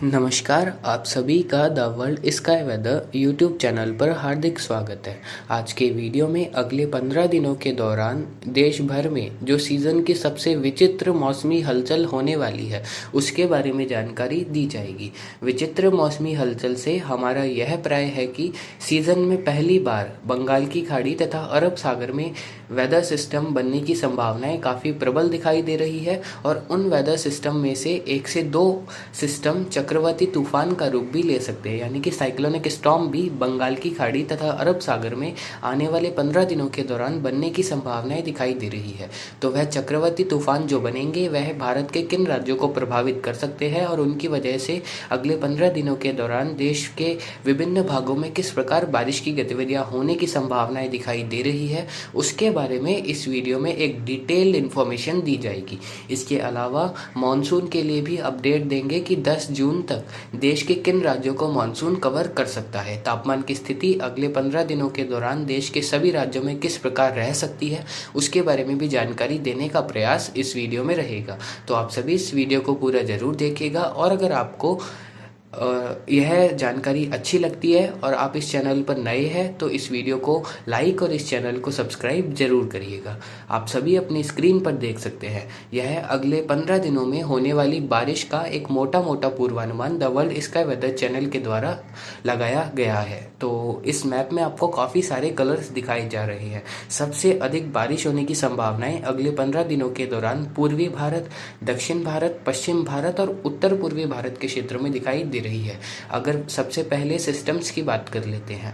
नमस्कार, आप सभी का the world sky weather YouTube channel पर हार्दिक स्वागत है। आज के वीडियो में अगले 15 दिनों के दौरान देश भर में जो सीज़न की सबसे विचित्र मौसमी हलचल होने वाली है उसके बारे में जानकारी दी जाएगी। विचित्र मौसमी हलचल से हमारा यह प्राय है कि सीज़न में पहली बार बंगाल की खाड़ी तथा अरब सागर में वेदर सिस्टम बनने की संभावनाएं काफ़ी प्रबल दिखाई दे रही है और उन वेदर सिस्टम में से एक से दो सिस्टम चक्रवाती तूफान का रूप भी ले सकते हैं, यानी कि साइक्लोनिक स्टॉर्म भी बंगाल की खाड़ी तथा अरब सागर में आने वाले 15 दिनों के दौरान बनने की संभावनाएं दिखाई दे रही है। तो वह चक्रवाती तूफान जो बनेंगे वह भारत के किन राज्यों को प्रभावित कर सकते हैं और उनकी वजह से अगले 15 दिनों के दौरान देश के विभिन्न भागों में किस प्रकार बारिश की गतिविधियां होने की संभावनाएं दिखाई दे रही है, उसके बारे में इस वीडियो में एक डिटेल्ड इन्फॉर्मेशन दी जाएगी। इसके अलावा मानसून के लिए भी अपडेट देंगे कि 10 जून तक देश के किन राज्यों को मानसून कवर कर सकता है। तापमान की स्थिति अगले 15 दिनों के दौरान देश के सभी राज्यों में किस प्रकार रह सकती है उसके बारे में भी जानकारी देने का प्रयास इस वीडियो में रहेगा। तो आप सभी इस वीडियो को पूरा ज़रूर देखिएगा और अगर आपको यह जानकारी अच्छी लगती है और आप इस चैनल पर नए हैं तो इस वीडियो को लाइक और इस चैनल को सब्सक्राइब जरूर करिएगा। आप सभी अपनी स्क्रीन पर देख सकते हैं, यह अगले 15 दिनों में होने वाली बारिश का एक मोटा मोटा पूर्वानुमान the world sky weather channel के द्वारा लगाया गया है। तो इस मैप में आपको काफ़ी सारे कलर्स दिखाए जा रहे हैं। सबसे अधिक बारिश होने की संभावनाएं अगले 15 दिनों के दौरान पूर्वी भारत, दक्षिण भारत, पश्चिम भारत और उत्तर पूर्वी भारत के क्षेत्रों में दिखाई दे रही है। अगर सबसे पहले सिस्टम्स की बात कर लेते हैं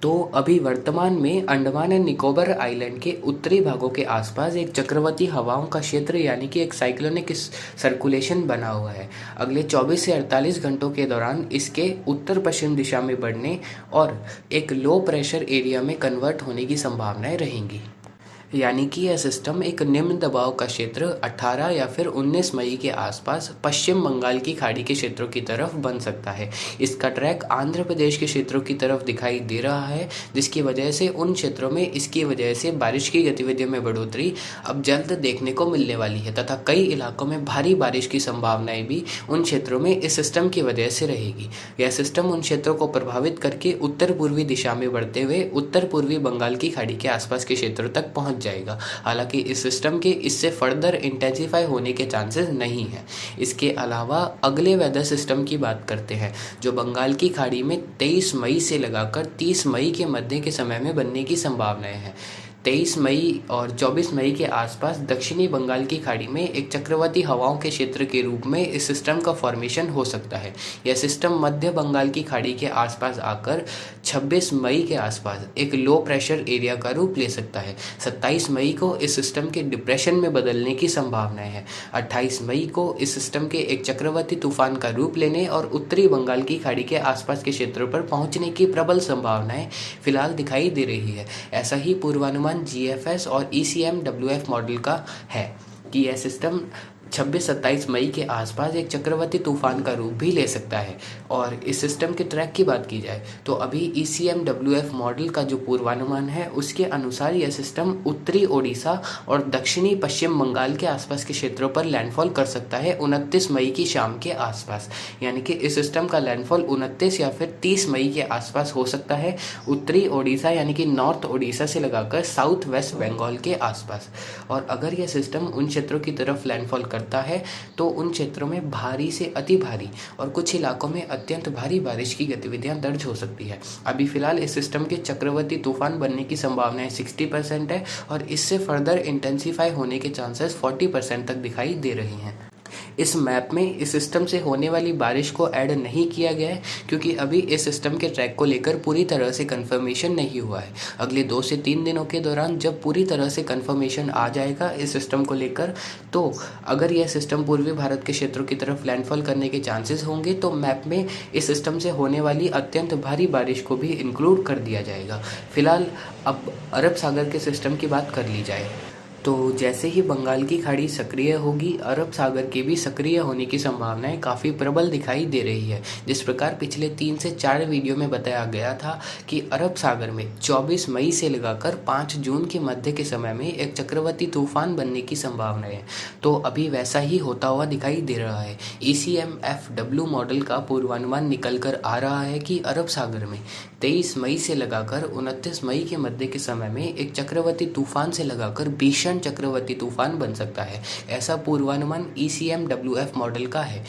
तो अभी वर्तमान में अंडमान एंड निकोबार आइलैंड के उत्तरी भागों के आसपास एक चक्रवाती हवाओं का क्षेत्र यानी कि एक साइक्लोनिक सर्कुलेशन बना हुआ है। अगले 24 से 48 घंटों के दौरान इसके उत्तर पश्चिम दिशा में बढ़ने और एक लो प्रेशर एरिया में कन्वर्ट होने की संभावनाएं रहेंगी, यानी कि यह सिस्टम एक निम्न दबाव का क्षेत्र 18 या फिर 19 मई के आसपास पश्चिम बंगाल की खाड़ी के क्षेत्रों की तरफ बन सकता है। इसका ट्रैक आंध्र प्रदेश के क्षेत्रों की तरफ दिखाई दे रहा है, जिसकी वजह से उन क्षेत्रों में इसकी वजह से बारिश की गतिविधियों में बढ़ोतरी अब जल्द देखने को मिलने वाली है तथा कई इलाकों में भारी बारिश की संभावनाएं भी उन क्षेत्रों में इस सिस्टम की वजह से रहेगी। यह सिस्टम उन क्षेत्रों को प्रभावित करके उत्तर पूर्वी दिशा में बढ़ते हुए उत्तर पूर्वी बंगाल की खाड़ी के आसपास के क्षेत्रों तक पहुंच जाएगा। हालांकि इस सिस्टम के इससे फर्दर इंटेंसिफाई होने के चांसेस नहीं हैं। इसके अलावा अगले वेदर सिस्टम की बात करते हैं जो बंगाल की खाड़ी में 23 मई से लगाकर 30 मई के मध्य के समय में बनने की संभावनाएं हैं। 23 मई और 24 मई के आसपास दक्षिणी बंगाल की खाड़ी में एक चक्रवाती हवाओं के क्षेत्र के रूप में इस सिस्टम का फॉर्मेशन हो सकता है। यह सिस्टम मध्य बंगाल की खाड़ी के आसपास आकर 26 मई के आसपास एक लो प्रेशर एरिया का रूप ले सकता है। 27 मई को इस सिस्टम के डिप्रेशन में बदलने की संभावनाएं है। 28 मई को इस सिस्टम के एक चक्रवाती तूफान का रूप लेने और उत्तरी बंगाल की खाड़ी के आसपास के क्षेत्रों पर पहुंचने की प्रबल संभावनाएं फिलहाल दिखाई दे रही है। ऐसा ही पूर्वानुमान GFS और ECMWF मॉडल का है कि यह सिस्टम 26-27 मई के आसपास एक चक्रवाती तूफान का रूप भी ले सकता है। और इस सिस्टम के ट्रैक की बात की जाए तो अभी ECMWF मॉडल का जो पूर्वानुमान है उसके अनुसार यह सिस्टम उत्तरी ओडिशा और दक्षिणी पश्चिम बंगाल के आसपास के क्षेत्रों पर लैंडफॉल कर सकता है 29 मई की शाम के आसपास, यानी कि इस सिस्टम का लैंडफॉल 29 या फिर 30 मई के आसपास हो सकता है उत्तरी ओडिशा यानी कि नॉर्थ ओडिशा से लगाकर साउथ वेस्ट बंगाल के आसपास। और अगर यह सिस्टम उन क्षेत्रों की तरफ लैंडफॉल करता है तो उन क्षेत्रों में भारी से अति भारी और कुछ इलाकों में अत्यंत भारी बारिश की गतिविधियां दर्ज हो सकती है। अभी फिलहाल इस सिस्टम के चक्रवाती तूफान बनने की संभावनाएं 60% है और इससे फर्दर इंटेंसिफाई होने के चांसेस 40% तक दिखाई दे रही हैं। इस मैप में इस सिस्टम से होने वाली बारिश को ऐड नहीं किया गया है क्योंकि अभी इस सिस्टम के ट्रैक को लेकर पूरी तरह से कंफर्मेशन नहीं हुआ है। अगले 2 से 3 दिनों के दौरान जब पूरी तरह से कंफर्मेशन आ जाएगा इस सिस्टम को लेकर, तो अगर यह सिस्टम पूर्वी भारत के क्षेत्रों की तरफ लैंडफॉल करने के चांसेस होंगे तो मैप में इस सिस्टम से होने वाली अत्यंत भारी बारिश को भी इंक्लूड कर दिया जाएगा। फिलहाल अब अरब सागर के सिस्टम की बात कर ली जाए तो जैसे ही बंगाल की खाड़ी सक्रिय होगी, अरब सागर के भी सक्रिय होने की संभावनाएं काफ़ी प्रबल दिखाई दे रही है। जिस प्रकार पिछले 3 से 4 वीडियो में बताया गया था कि अरब सागर में 24 मई से लगाकर 5 जून के मध्य के समय में एक चक्रवाती तूफान बनने की संभावना है, तो अभी वैसा ही होता हुआ दिखाई दे रहा है। ECMFW मॉडल का पूर्वानुमान निकल कर आ रहा है कि अरब सागर में 23 मई से लगाकर 29 मई के मध्य के समय में एक चक्रवाती तूफान से लगाकर भीषण चक्रवाती तूफान बन सकता है। ऐसा पूर्वानुमान ECMWF मॉडल का है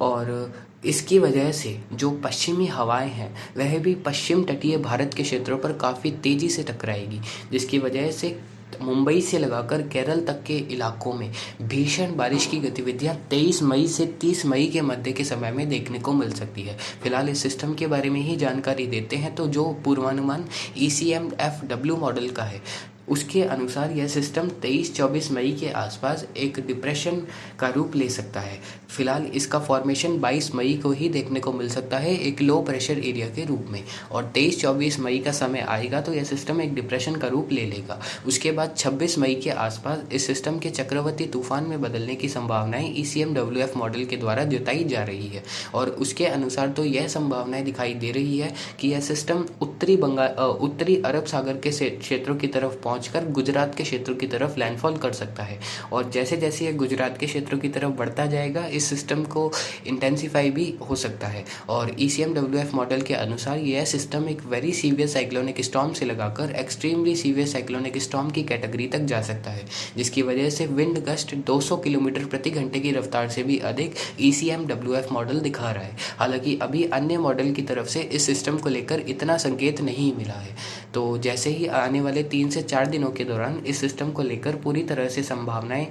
और इसकी वजह से जो पश्चिमी हवाएं हैं वह भी पश्चिम तटीय भारत के क्षेत्रों पर काफ़ी तेज़ी से टकराएगी, जिसकी वजह से मुंबई से लगाकर केरल तक के इलाकों में भीषण बारिश की गतिविधियां 23 मई से 30 मई के मध्य के समय में देखने को मिल सकती है। फिलहाल इस सिस्टम के बारे में ही जानकारी देते हैं। तो जो पूर्वानुमान ECMFW मॉडल का है उसके अनुसार यह सिस्टम 23-24 मई के आसपास एक डिप्रेशन का रूप ले सकता है। फिलहाल इसका फॉर्मेशन 22 मई को ही देखने को मिल सकता है एक लो प्रेशर एरिया के रूप में, और 23-24 मई का समय आएगा तो यह सिस्टम एक डिप्रेशन का रूप ले लेगा। उसके बाद 26 मई के आसपास इस सिस्टम के चक्रवाती तूफान में बदलने की संभावनाएं ECMWF मॉडल के द्वारा जताई जा रही है, और उसके अनुसार तो यह संभावनाएं दिखाई दे रही है कि यह सिस्टम उत्तरी अरब सागर के क्षेत्रों की तरफ पहुंचकर गुजरात के क्षेत्रों की तरफ लैंडफॉल कर सकता है। और जैसे जैसे यह गुजरात के क्षेत्रों की तरफ बढ़ता जाएगा इस सिस्टम को इंटेंसिफाई भी हो सकता है। और ECMWF मॉडल के अनुसार यह सिस्टम एक वेरी सीवियर साइक्लोनिक स्टॉर्म से लगाकर एक्सट्रीमली सीवियर साइक्लोनिक स्टॉर्म की कैटेगरी तक जा सकता है, जिसकी वजह से विंड गस्ट 200 किलोमीटर प्रति घंटे की रफ्तार से भी अधिक ECMWF मॉडल दिखा रहा है। हालांकि अभी अन्य मॉडल की तरफ से इस सिस्टम को लेकर इतना संकेत नहीं मिला है। तो जैसे ही आने वाले 3 से 4 दिनों के दौरान इस सिस्टम को लेकर पूरी तरह से संभावनाएं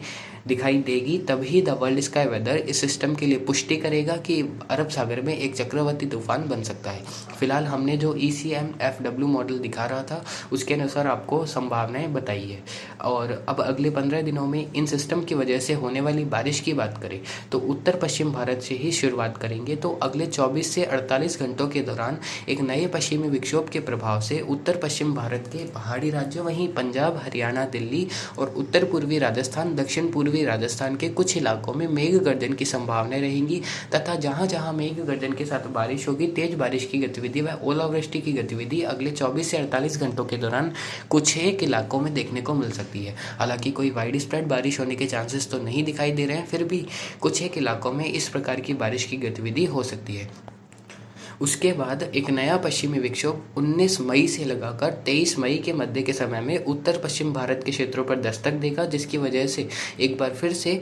दिखाई देगी, तभी द वर्ल्ड स्काई वेदर इस सिस्टम के लिए पुष्टि करेगा कि अरब सागर में एक चक्रवाती तूफान बन सकता है। फिलहाल हमने जो ECMFW मॉडल दिखा रहा था उसके अनुसार आपको संभावनाएं बताई है। और अब अगले 15 दिनों में इन सिस्टम की वजह से होने वाली बारिश की बात करें तो उत्तर पश्चिम भारत से ही शुरुआत करेंगे। तो अगले 24 से 48 घंटों के दौरान एक नए पश्चिमी विक्षोभ के प्रभाव से उत्तर पश्चिम भारत के पहाड़ी राज्यों, वहीं पंजाब, हरियाणा, दिल्ली और उत्तर पूर्वी राजस्थान, दक्षिण पूर्वी राजस्थान के कुछ इलाकों में मेघ गर्जन की संभावनाएं रहेंगी, तथा जहां जहां मेघ गर्जन के साथ बारिश होगी, तेज बारिश की गतिविधि व ओलावृष्टि की गतिविधि अगले 24 से 48 घंटों के दौरान कुछ एक इलाकों में देखने को मिल सकती है। हालांकि कोई वाइड स्प्रेड बारिश होने के चांसेस तो नहीं दिखाई दे रहे हैं, फिर भी कुछ एक इलाकों में इस प्रकार की बारिश की गतिविधि हो सकती है। उसके बाद एक नया पश्चिमी विक्षोभ 19 मई से लगाकर 23 मई के मध्य के समय में उत्तर पश्चिम भारत के क्षेत्रों पर दस्तक देगा, जिसकी वजह से एक बार फिर से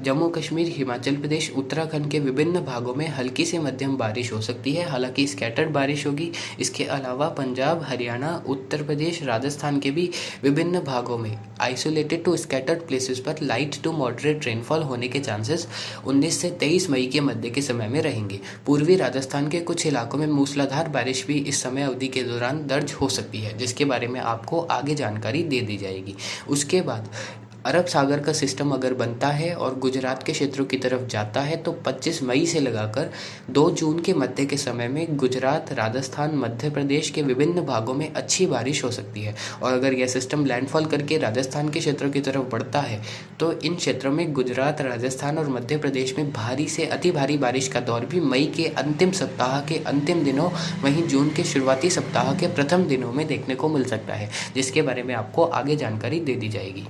जम्मू कश्मीर, हिमाचल प्रदेश, उत्तराखंड के विभिन्न भागों में हल्की से मध्यम बारिश हो सकती है। हालांकि स्कैटर्ड बारिश होगी। इसके अलावा पंजाब, हरियाणा, उत्तर प्रदेश, राजस्थान के भी विभिन्न भागों में आइसोलेटेड टू स्कैटर्ड प्लेसेस पर लाइट टू मॉडरेट रेनफॉल होने के चांसेस 19 से 23 मई के मध्य के समय में रहेंगे। पूर्वी राजस्थान के कुछ इलाकों में मूसलाधार बारिश भी इस समय अवधि के दौरान दर्ज हो सकती है, जिसके बारे में आपको आगे जानकारी दे दी जाएगी। उसके बाद अरब सागर का सिस्टम अगर बनता है और गुजरात के क्षेत्रों की तरफ जाता है तो 25 मई से लगाकर 2 जून के मध्य के समय में गुजरात, राजस्थान, मध्य प्रदेश के विभिन्न भागों में अच्छी बारिश हो सकती है। और अगर यह सिस्टम लैंडफॉल करके राजस्थान के क्षेत्रों की तरफ बढ़ता है तो इन क्षेत्रों में गुजरात, राजस्थान और मध्य प्रदेश में भारी से अति भारी बारिश का दौर भी मई के अंतिम सप्ताह के अंतिम दिनों, वहीं जून के शुरुआती सप्ताह के प्रथम दिनों में देखने को मिल सकता है, जिसके बारे में आपको आगे जानकारी दे दी जाएगी।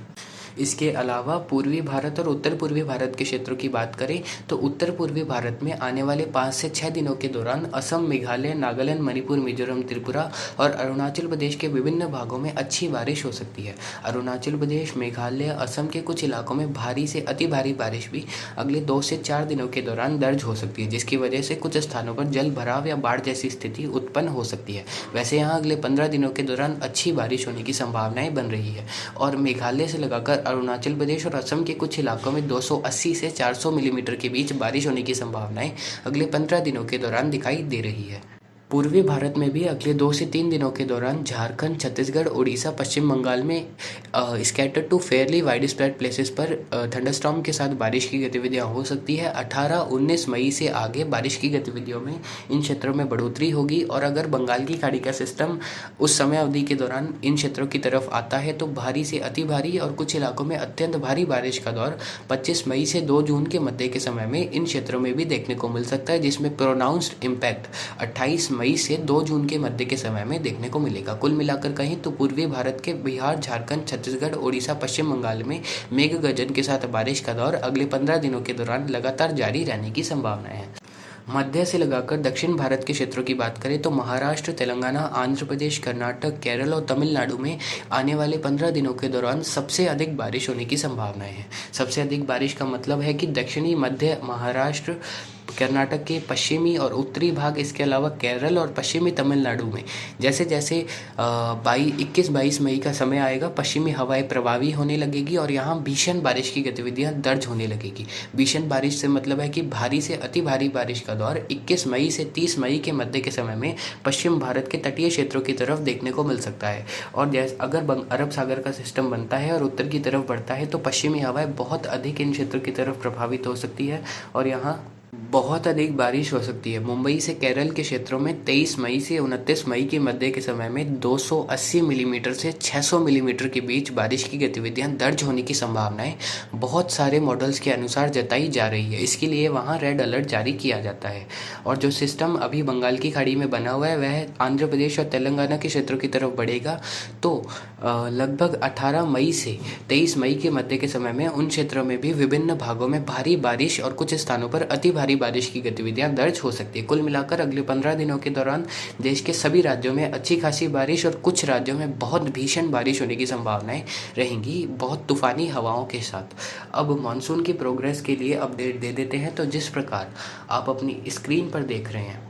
इसके अलावा पूर्वी भारत और उत्तर पूर्वी भारत के क्षेत्रों की बात करें तो उत्तर पूर्वी भारत में आने वाले 5 से 6 दिनों के दौरान असम, मेघालय, नागालैंड, मणिपुर, मिजोरम, त्रिपुरा और अरुणाचल प्रदेश के विभिन्न भागों में अच्छी बारिश हो सकती है। अरुणाचल प्रदेश, मेघालय, असम के कुछ इलाकों में भारी से अति भारी बारिश भी अगले 2 से 4 दिनों के दौरान दर्ज हो सकती है, जिसकी वजह से कुछ स्थानों पर जल भराव या बाढ़ जैसी स्थिति उत्पन्न हो सकती है। वैसे यहाँ अगले 15 दिनों के दौरान अच्छी बारिश होने की संभावनाएं बन रही है और मेघालय से लगाकर अरुणाचल प्रदेश और असम के कुछ इलाकों में 280 से 400 मिलीमीटर के बीच बारिश होने की संभावनाएं अगले 15 दिनों के दौरान दिखाई दे रही है। पूर्वी भारत में भी अगले 2 से 3 दिनों के दौरान झारखंड, छत्तीसगढ़, उड़ीसा, पश्चिम बंगाल में scattered to fairly wide spread places पर थंडरस्टॉर्म के साथ बारिश की गतिविधियां हो सकती है। 18-19 मई से आगे बारिश की गतिविधियों में इन क्षेत्रों में बढ़ोतरी होगी और अगर बंगाल की खाड़ी का सिस्टम उस समय अवधि के दौरान इन क्षेत्रों की तरफ आता है तो भारी से अति भारी और कुछ इलाकों में अत्यंत भारी बारिश का दौर 25 मई से 2 जून के मध्य के समय में इन क्षेत्रों में भी देखने को मिल सकता है, जिसमें प्रोनाउंस्ड इम्पैक्ट 28 मई से 2 जून के मध्य के समय में देखने को मिलेगा। कुल मिलाकर कहें तो पूर्वी भारत के बिहार, झारखंड, छत्तीसगढ़, उड़ीसा, पश्चिम बंगाल में मेघ गर्जन के साथ बारिश का दौर अगले 15 दिनों के दौरान लगातार जारी रहने की संभावना है। मध्य से लगाकर दक्षिण भारत के क्षेत्रों की बात करें तो महाराष्ट्र, तेलंगाना, आंध्र प्रदेश, कर्नाटक, केरल और तमिलनाडु में आने वाले 15 दिनों के दौरान सबसे अधिक बारिश होने की संभावनाएं हैं। सबसे अधिक बारिश का मतलब है कि दक्षिणी मध्य महाराष्ट्र, कर्नाटक के पश्चिमी और उत्तरी भाग, इसके अलावा केरल और पश्चिमी तमिलनाडु में जैसे जैसे 21-22 मई का समय आएगा पश्चिमी हवाएं प्रभावी होने लगेगी और यहाँ भीषण बारिश की गतिविधियाँ दर्ज होने लगेगी। भीषण बारिश से मतलब है कि भारी से अति भारी बारिश का दौर 21 मई से 30 मई के मध्य के समय में पश्चिम भारत के तटीय क्षेत्रों की तरफ देखने को मिल सकता है। और जैसे अगर अरब सागर का सिस्टम बनता है और उत्तर की तरफ बढ़ता है तो पश्चिमी हवाएं बहुत अधिक इन क्षेत्रों की तरफ प्रभावित हो सकती है और यहाँ बहुत अधिक बारिश हो सकती है। मुंबई से केरल के क्षेत्रों में 23 मई से 29 मई के मध्य के समय में 280 मिलीमीटर से 600 मिलीमीटर के बीच बारिश की गतिविधियां दर्ज होने की संभावनाएं बहुत सारे मॉडल्स के अनुसार जताई जा रही है। इसके लिए वहां रेड अलर्ट जारी किया जाता है। और जो सिस्टम अभी बंगाल की खाड़ी में बना हुआ है वह आंध्र प्रदेश और तेलंगाना के क्षेत्रों की तरफ बढ़ेगा तो लगभग 18 मई से 23 मई के मध्य के समय में उन क्षेत्रों में भी विभिन्न भागों में भारी बारिश और कुछ स्थानों पर अति भारी बारिश की गतिविधियां दर्ज हो सकती है। कुल मिलाकर अगले 15 दिनों के दौरान देश के सभी राज्यों में अच्छी खासी बारिश और कुछ राज्यों में बहुत भीषण बारिश होने की संभावनाएं रहेंगी, बहुत तूफानी हवाओं के साथ। अब मानसून की प्रोग्रेस के लिए अपडेट दे देते हैं। तो जिस प्रकार आप अपनी स्क्रीन पर देख रहे हैं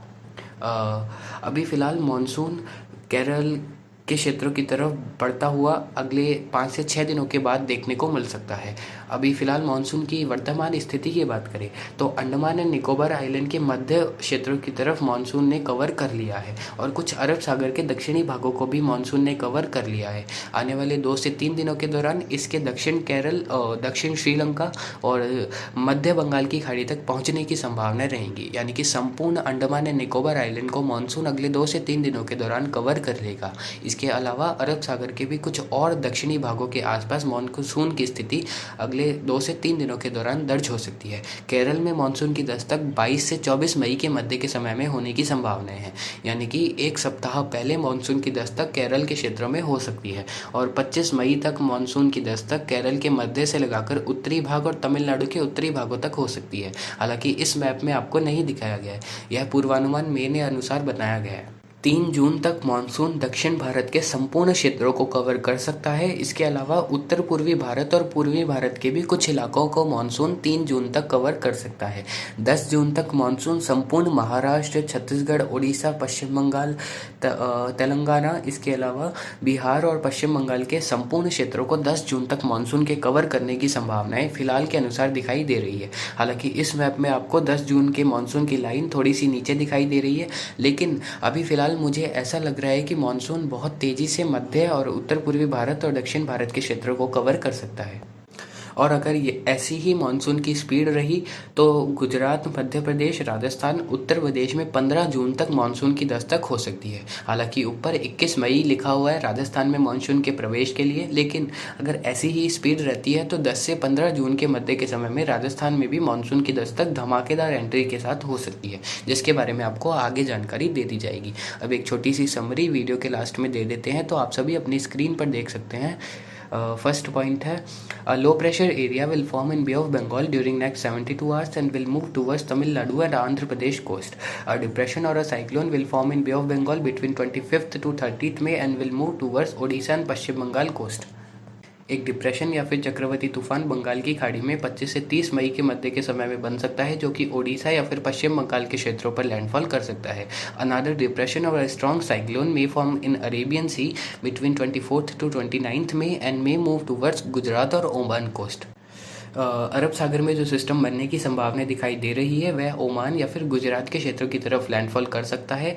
अभी फ़िलहाल मानसून केरल के क्षेत्रों की तरफ बढ़ता हुआ अगले 5 से 6 दिनों के बाद देखने को मिल सकता है। अभी फ़िलहाल मानसून की वर्तमान स्थिति की बात करें तो अंडमान एंड निकोबार आइलैंड के मध्य क्षेत्रों की तरफ मानसून ने कवर कर लिया है और कुछ अरब सागर के दक्षिणी भागों को भी मानसून ने कवर कर लिया है। आने वाले 2 से 3 दिनों के दौरान इसके दक्षिण केरल, दक्षिण श्रीलंका और मध्य बंगाल की खाड़ी तक पहुँचने की संभावना रहेंगी। यानी कि संपूर्ण अंडमान एंड निकोबार आइलैंड को मानसून अगले 2 से 3 दिनों के दौरान कवर कर लेगा। इसके अलावा अरब सागर के भी कुछ और दक्षिणी भागों के आसपास मानसून की स्थिति अगले 2 से 3 दिनों के दौरान दर्ज हो सकती है। केरल में मानसून की दस्तक 22 से 24 मई के मध्य के समय में होने की संभावनाएं हैं। यानी कि 1 सप्ताह पहले मानसून की दस्तक केरल के क्षेत्रों में हो सकती है और 25 मई तक मानसून की दस्तक केरल के मध्य से लगाकर उत्तरी भाग और तमिलनाडु के उत्तरी भागों तक हो सकती है। हालांकि इस मैप में आपको नहीं दिखाया गया है, यह पूर्वानुमान मेरे अनुसार बनाया गया है। 3 जून तक मानसून दक्षिण भारत के संपूर्ण क्षेत्रों को कवर कर सकता है। इसके अलावा उत्तर पूर्वी भारत और पूर्वी भारत के भी कुछ इलाकों को मानसून 3 जून तक कवर कर सकता है। 10 जून तक मानसून संपूर्ण महाराष्ट्र, छत्तीसगढ़, उड़ीसा, पश्चिम बंगाल, तेलंगाना, इसके अलावा बिहार और पश्चिम बंगाल के संपूर्ण क्षेत्रों को 10 जून तक मानसून के कवर करने की संभावनाएं फिलहाल के अनुसार दिखाई दे रही है। हालांकि इस मैप में आपको 10 जून के मानसून की लाइन थोड़ी सी नीचे दिखाई दे रही है, लेकिन अभी फिलहाल मुझे ऐसा लग रहा है कि मानसून बहुत तेजी से मध्य और उत्तर पूर्वी भारत और दक्षिण भारत के क्षेत्रों को कवर कर सकता है। और अगर ये ऐसी ही मानसून की स्पीड रही तो गुजरात, मध्य प्रदेश, राजस्थान, उत्तर प्रदेश में 15 जून तक मानसून की दस्तक हो सकती है। हालांकि ऊपर 21 मई लिखा हुआ है राजस्थान में मानसून के प्रवेश के लिए, लेकिन अगर ऐसी ही स्पीड रहती है तो 10 से 15 जून के मध्य के समय में राजस्थान में भी मानसून की दस्तक धमाकेदार एंट्री के साथ हो सकती है, जिसके बारे में आपको आगे जानकारी दे दी जाएगी। अब एक छोटी सी समरी वीडियो के लास्ट में दे देते हैं, तो आप सभी अपनी स्क्रीन पर देख सकते हैं। फर्स्ट पॉइंट है, a low pressure area will form in Bay of Bengal during next 72 hours and will move towards Tamil Nadu and Andhra Pradesh coast. A depression or a cyclone will form in Bay of Bengal between 25th to 30th May and will move towards Odisha and Pashchim Bengal coast. एक depression या फिर चक्रवाती तूफान बंगाल की खाड़ी में 25 से 30 मई के मध्य के समय में बन सकता है, जो कि ओडिशा या फिर पश्चिम बंगाल के क्षेत्रों पर लैंडफॉल कर सकता है। अनदर डिप्रेशन और strong cyclone may form in Arabian sea between 24th to 29th May and may move towards Gujarat और ओमान कोस्ट। अरब सागर में जो सिस्टम बनने की संभावना दिखाई दे रही है वह ओमान या फिर गुजरात के क्षेत्रों की तरफ लैंडफॉल कर सकता है।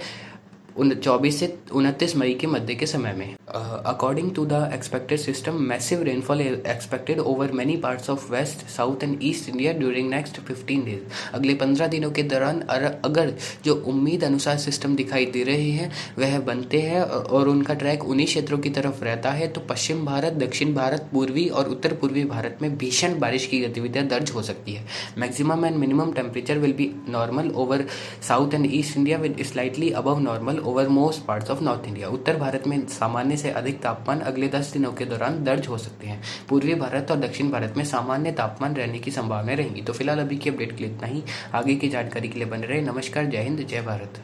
24 से 29 मई के मध्य के समय में। According to the expected system, massive rainfall expected over many parts of west, south and east India during next 15 days. अगले 15 दिनों के दौरान अगर जो उम्मीद अनुसार सिस्टम दिखाई दे रहे हैं वह बनते हैं और उनका ट्रैक उन्हीं क्षेत्रों की तरफ रहता है, तो पश्चिम भारत, दक्षिण भारत, पूर्वी और उत्तर पूर्वी भारत में भीषण बारिश की गतिविधियां दर्ज हो सकती है। Maximum and minimum temperature will be normal over south and east India with slightly above normal over most parts of north India. उत्तर भारत में सामान्य से अधिक तापमान अगले 10 दिनों के दौरान दर्ज हो सकते हैं। पूर्वी भारत और दक्षिण भारत में सामान्य तापमान रहने की संभावना रहेंगी। तो फिलहाल अभी की अपडेट के लिए इतना ही। आगे की जानकारी के लिए बने रहे। नमस्कार, जय हिंद, जय भारत।